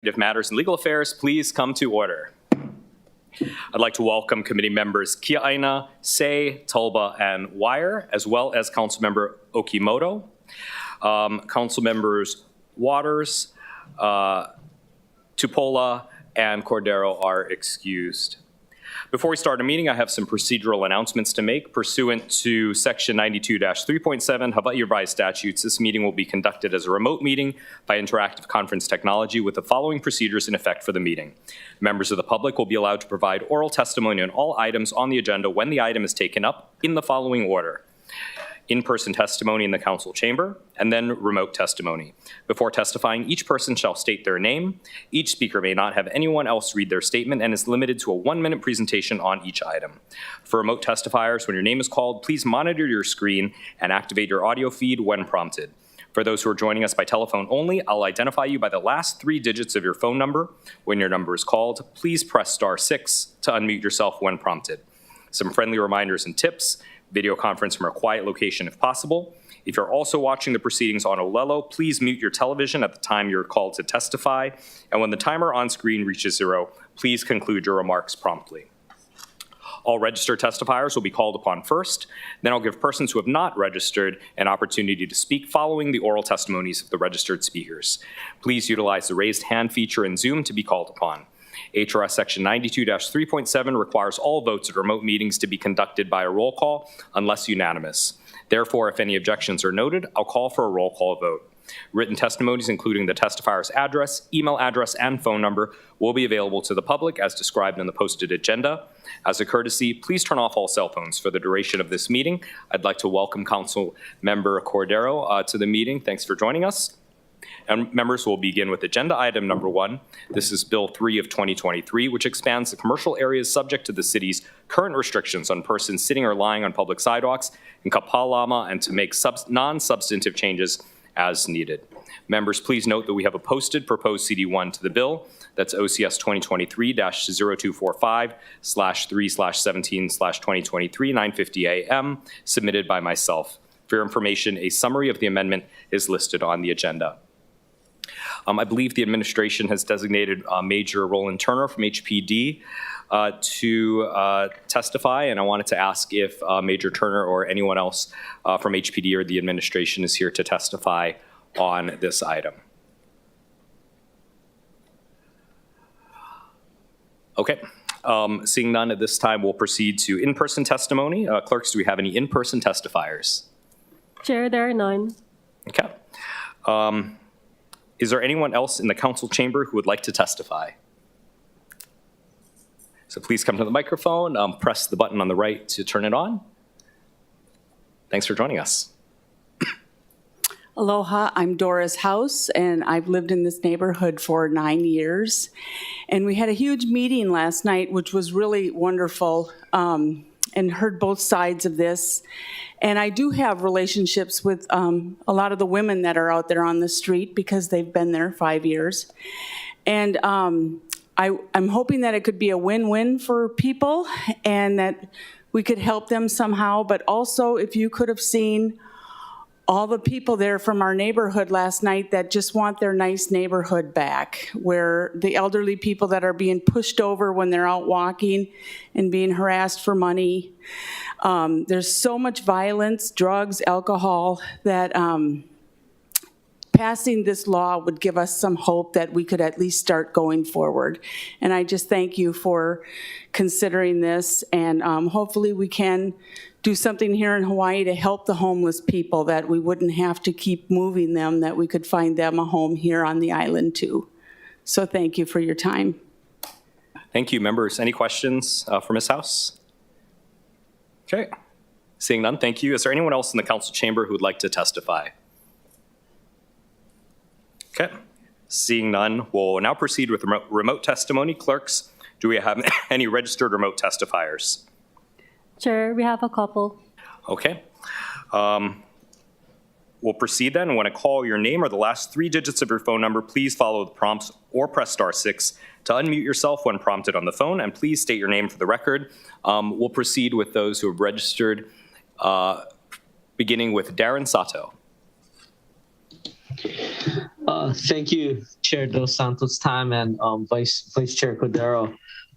Matters and Legal Affairs, please come to order. I'd like to welcome committee members Kiaina, Say, Tulba, and Wire, as well as Councilmember Okimoto. Council members Waters, Tupola, and Cordero are excused. Before we start our meeting, I have some procedural announcements to make. Pursuant to Section 92-3.7 Hawaii Revised Statutes, this meeting will be conducted as a remote meeting by interactive conference technology with the following procedures in effect for the meeting. Members of the public will be allowed to provide oral testimony on all items on the agenda when the item is taken up in the following order: in-person testimony in the council chamber, and then remote testimony. Before testifying, each person shall state their name. Each speaker may not have anyone else read their statement and is limited to a 1-minute presentation on each item. For remote testifiers, when your name is called, please monitor your screen and activate your audio feed when prompted. For those who are joining us by telephone only, I'll identify you by the last 3 digits of your phone number. When your number is called, please press *6 to unmute yourself when prompted. Some friendly reminders and tips: video conference from a quiet location if possible. If you're also watching the proceedings on Olelo, please mute your television at the time you're called to testify. And when the timer on screen reaches 0, please conclude your remarks promptly. All registered testifiers will be called upon first. Then I'll give persons who have not registered an opportunity to speak following the oral testimonies of the registered speakers. Please utilize the raised hand feature in Zoom to be called upon. HRS Section 92-3.7 requires all votes at remote meetings to be conducted by a roll call unless unanimous. Therefore, if any objections are noted, I'll call for a roll call vote. Written testimonies, including the testifier's address, email address, and phone number, will be available to the public as described in the posted agenda. As a courtesy, please turn off all cell phones for the duration of this meeting. I'd like to welcome Council Member Cordero to the meeting. Thanks for joining us. And members, will begin with agenda item number 1. This is Bill 3 of 2023, which expands the commercial areas subject to the city's current restrictions on persons sitting or lying on public sidewalks in Kapalama, and to make non-substantive changes as needed. Members, please note that we have a posted proposed CD1 to the bill. That's OCS 2023-0245/3/17/2023 9:50 a.m. submitted by myself. For your information, a summary of the amendment is listed on the agenda. I believe the administration has designated Major Roland Turner from HPD to testify, and I wanted to ask if Major Turner or anyone else from HPD or the administration is here to testify on this item. Okay. Seeing none at this time, we'll proceed to in-person testimony. Clerks, do we have any in-person testifiers? Chair, there are none. Okay. Is there anyone else in the council chamber who would like to testify? So please come to the microphone, press the button on the right to turn it on. Thanks for joining us. Aloha, I'm Doris House, and I've lived in this neighborhood for 9 years. And we had a huge meeting last night, which was really wonderful, and heard both sides of this. And I do have relationships with a lot of the women that are out there on the street because they've been there 5 years. And I'm hoping that it could be a win-win for people and that we could help them somehow. But also, if you could have seen all the people there from our neighborhood last night that just want their nice neighborhood back, where the elderly people that are being pushed over when they're out walking and being harassed for money. There's so much violence, drugs, alcohol, that passing this law would give us some hope that we could at least start going forward. And I just thank you for considering this, and hopefully we can do something here in Hawaii to help the homeless people, that we wouldn't have to keep moving them, that we could find them a home here on the island too. So thank you for your time. Thank you, members. Any questions for Ms. House? Okay. Seeing none, thank you. Is there anyone else in the council chamber who would like to testify? Okay. Seeing none, we'll now proceed with remote testimony. Clerks, do we have any registered remote testifiers? Chair, we have a couple. Okay. We'll proceed then. When I call your name or the last 3 digits of your phone number, please follow the prompts or press *6 to unmute yourself when prompted on the phone, and please state your name for the record. We'll proceed with those who have registered, beginning with Darren Sato. Thank you, Chair Dos Santos Tam and Vice Chair Cordero.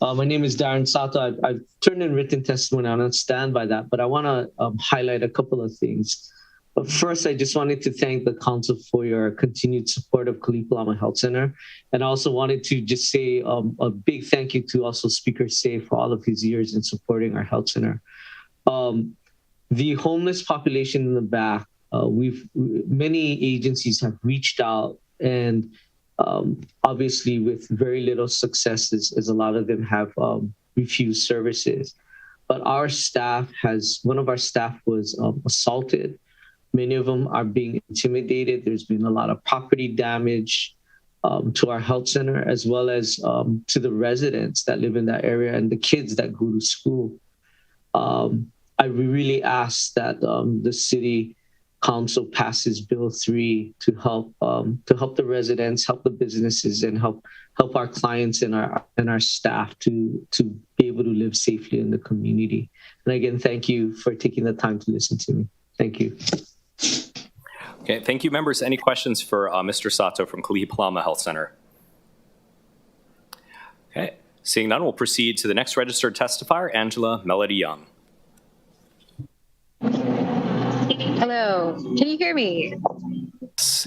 My name is Darren Sato. I've turned in written testimony. I don't stand by that, but I want to highlight a couple of things. But first, I just wanted to thank the council for your continued support of Kalipalama Health Center. And I also wanted to just say a big thank you to also Speaker Say for all of his years in supporting our health center. The homeless population in the back, many agencies have reached out and obviously with very little success as a lot of them have refused services. But one of our staff was assaulted. Many of them are being intimidated. There's been a lot of property damage to our health center, as well as to the residents that live in that area and the kids that go to school. I really ask that the city council passes Bill 3 to help the residents, help the businesses, and help our clients and our staff to be able to live safely in the community. And again, thank you for taking the time to listen to me. Thank you. Okay, thank you, members. Any questions for Mr. Sato from Kalipalama Health Center? Okay, seeing none, we'll proceed to the next registered testifier, Angela Melody Young. Hello, can you hear me?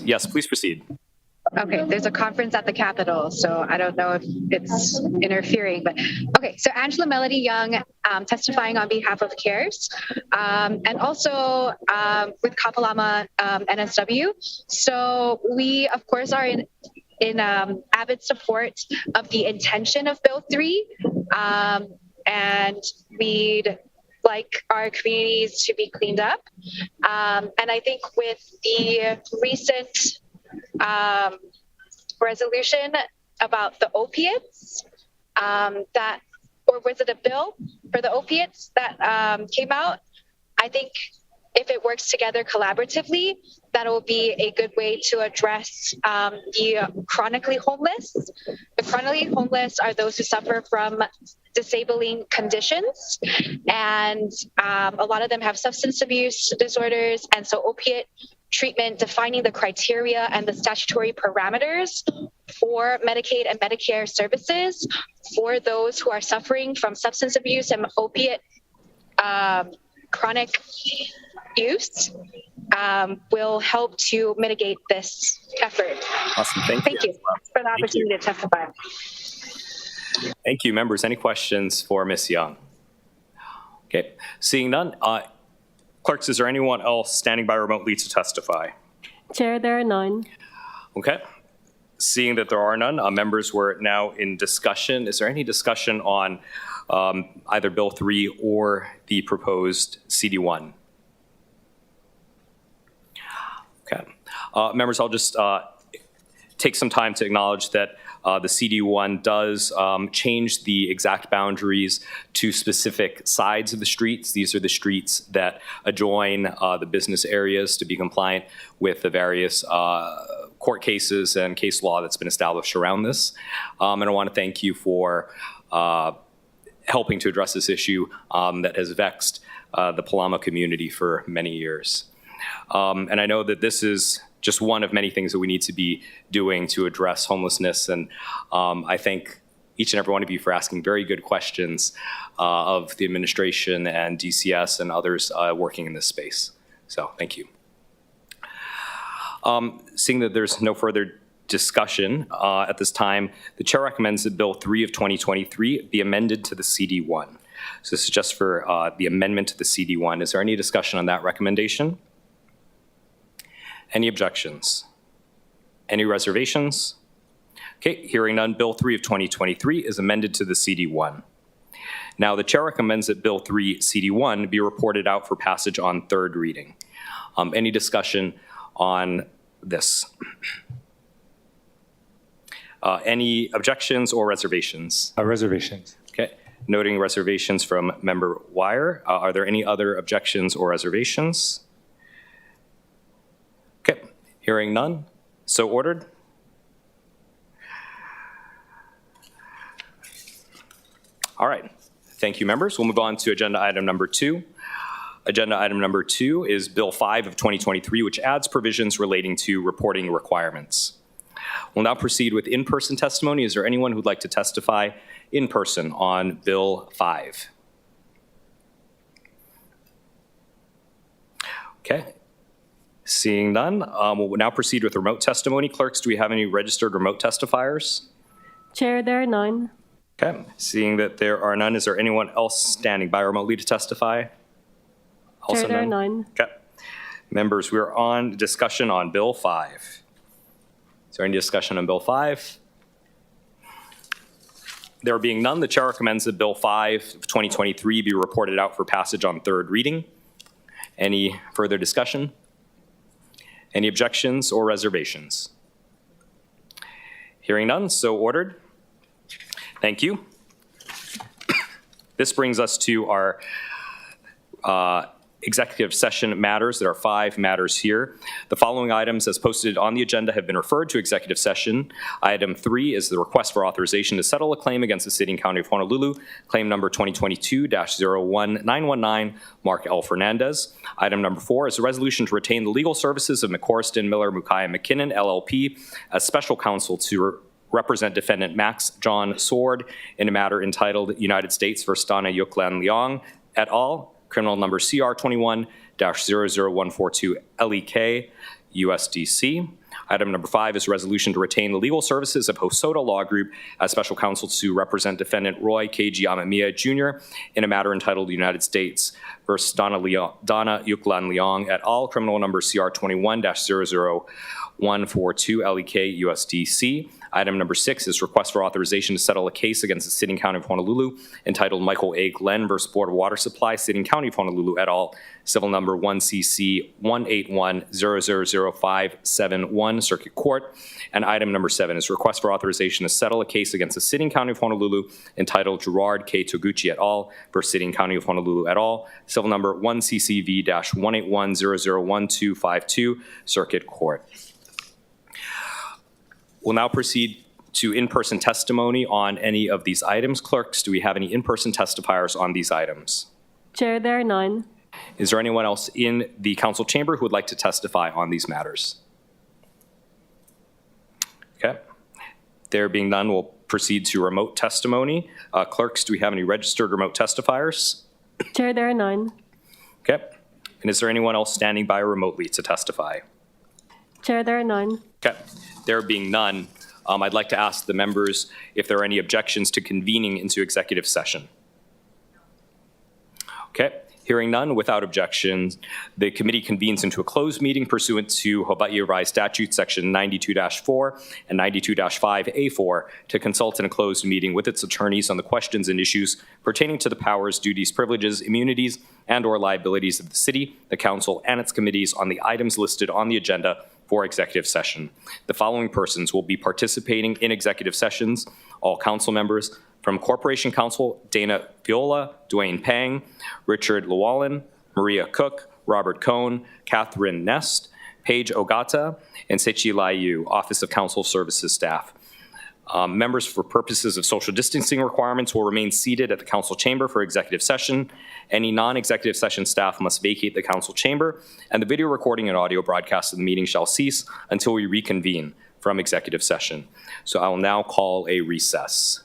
Yes, please proceed. Okay, there's a conference at the Capitol, so I don't know if it's interfering, but okay, so Angela Melody Young testifying on behalf of CARES and also with Kapalama NSW. So we, of course, are in avid support of the intention of Bill 3, and we'd like our communities to be cleaned up. And I think with the recent resolution about the opiates, or was it a bill for the opiates that came out? I think if it works together collaboratively, that will be a good way to address the chronically homeless. The chronically homeless are those who suffer from disabling conditions, and a lot of them have substance abuse disorders, and so opiate treatment, defining the criteria and the statutory parameters for Medicaid and Medicare services for those who are suffering from substance abuse and opiate chronic use will help to mitigate this effort. Awesome, Thank you for the opportunity to testify. Thank you, members. Any questions for Ms. Young? Okay, seeing none. Clerks, is there anyone else standing by remotely to testify? Chair, there are none. Okay. Seeing that there are none, members, we're now in discussion. Is there any discussion on either Bill 3 or the proposed CD1? Okay. Members, I'll just take some time to acknowledge that the CD1 does change the exact boundaries to specific sides of the streets. These are the streets that adjoin the business areas to be compliant with the various court cases and case law that's been established around this. And I want to thank you for helping to address this issue that has vexed the Palama community for many years. And I know that this is just one of many things that we need to be doing to address homelessness. And I thank each and every one of you for asking very good questions of the administration and DCS and others working in this space. So thank you. Seeing that there's no further discussion at this time, the chair recommends that Bill 3 of 2023 be amended to the CD1. So this is just for the amendment to the CD1. Is there any discussion on that recommendation? Any objections? Any reservations? Okay, hearing none, Bill 3 of 2023 is amended to the CD1. Now, the chair recommends that Bill 3 CD1 be reported out for passage on third reading. Any discussion on this? Any objections or reservations? Reservations. Okay, noting reservations from Member Wire. Are there any other objections or reservations? Okay, hearing none, so ordered. All right, thank you, members. We'll move on to agenda item number 2. Agenda item number 2 is Bill 5 of 2023, which adds provisions relating to reporting requirements. We'll now proceed with in-person testimony. Is there anyone who'd like to testify in person on Bill 5? Okay. Seeing none, we'll now proceed with remote testimony. Clerks, do we have any registered remote testifiers? Chair, there are none. Okay. Seeing that there are none, is there anyone else standing by remotely to testify? Chair, there are none. Okay. Members, we're on discussion on Bill 5. Is there any discussion on Bill 5? There being none, the chair recommends that Bill 5 of 2023 be reported out for passage on third reading. Any further discussion? Any objections or reservations? Hearing none, so ordered. Thank you. This brings us to our executive session matters. There are 5 matters here. The following items as posted on the agenda have been referred to executive session. Item 3 is the request for authorization to settle a claim against the City and County of Honolulu, claim number 2022-01919, Mark L. Fernandez. Item number 4 is a resolution to retain the legal services of McCorriston, Miller, Mukai, and McKinnon, LLP, as special counsel to represent defendant Max John Sword in a matter entitled United States v. Donna Yuklan Leong et al., criminal number CR 21-00142 LEK, USDC. Item number 5 is a resolution to retain the legal services of Hosoda Law Group as special counsel to represent defendant Roy K.G. Amamiya Jr. in a matter entitled United States v. Donna Yuklan Leong et al., criminal number CR 21-00142 LEK, USDC. Item number 6 is request for authorization to settle a case against the City and County of Honolulu entitled Michael A. Glenn v. Board of Water Supply, City and County of Honolulu et al., civil number 1CC 181000571, Circuit Court. And item number 7 is request for authorization to settle a case against the City and County of Honolulu entitled Gerard K. Toguchi et al. v. City and County of Honolulu et al., civil number 1CCV-181001252, Circuit Court. We'll now proceed to in-person testimony on any of these items. Clerks, do we have any in-person testifiers on these items? Chair, there are none. Is there anyone else in the council chamber who would like to testify on these matters? Okay. There being none, we'll proceed to remote testimony. Clerks, do we have any registered remote testifiers? Chair, there are none. Okay. And is there anyone else standing by remotely to testify? Chair, there are none. Okay. There being none, I'd like to ask the members if there are any objections to convening into executive session. Okay. Hearing none, without objections, the committee convenes into a closed meeting pursuant to Hawaii Revised Statute Section 92-4 and 92-5A4 to consult in a closed meeting with its attorneys on the questions and issues pertaining to the powers, duties, privileges, immunities, and/or liabilities of the city, the council, and its committees on the items listed on the agenda for executive session. The following persons will be participating in executive sessions: all council members. From Corporation Counsel, Dana Viola, Dwayne Pang, Richard Llewellyn, Maria Cook, Robert Cohn, Catherine Nest, Paige Ogata, and Sechi Liu, Office of Council Services staff. Members, for purposes of social distancing requirements, will remain seated at the council chamber for executive session. Any non-executive session staff must vacate the council chamber, and the video recording and audio broadcast of the meeting shall cease until we reconvene from executive session. So I will now call a recess.